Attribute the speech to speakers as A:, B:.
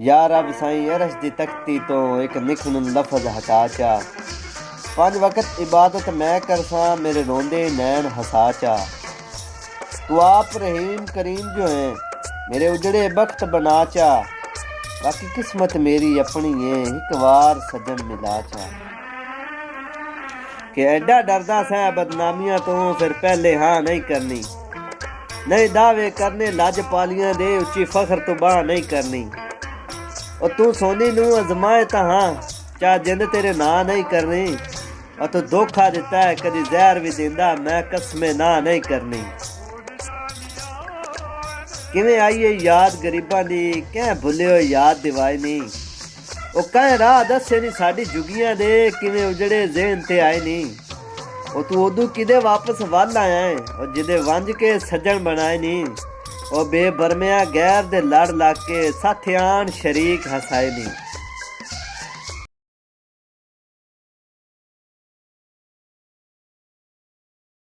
A: या रब साईं अरश दी तख्ती तो एक निखन लफज हटा चा। 5 वक्त इबादत मैं करसा मेरे रोंदे नैन हसा चा। तू आप रहीम करीम जो है मेरे उजड़े बख्त बना चा। बाकी किस्मत मेरी अपनी है एक बार सजन मिला चा। कि एडा डरदा सै बदनामियां तो फिर पहले हाँ नहीं करनी। नहीं दावे करने लज पालियां दे उच्ची फखर तो बाह नहीं करनी। और तू सोनी नू अजमाए ता हाँ चा जिंद तेरे ना नहीं करनी। और तू धोखा दिता है कदी जहर भी दिंदा मैं कसमे ना नहीं करनी। किवें आईए याद गरीबां दी कैं भुल्लियो याद दिवाई नहीं। ਉਹ ਕਹਿ ਰਾਹ ਦੱਸੇ ਨਹੀਂ ਸਾਡੀ ਜੁਗੀਆਂ ਦੇ ਕਿਵੇਂ ਉਜੜੇ ਜ਼ਿਹਨ ਤੇ ਆਏ ਨਹੀਂ। ਉਹ ਤੂੰ ਉਦੋਂ ਕਿਦੇ ਵਾਪਸ ਵੱਲ ਆਇਆ ਹੈ ਉਹ ਜਿਹਦੇ ਵੰਝ ਕੇ ਸੱਜਣ ਬਣਾਏ ਨਹੀਂ। ਉਹ ਬੇਬਰਮਿਆ ਗੈਰ ਦੇ ਲੜ ਲੱਗ ਕੇ ਸਾਥਿਆਨ ਸ਼ਰੀਕ ਹਸਾਏ ਨਹੀਂ।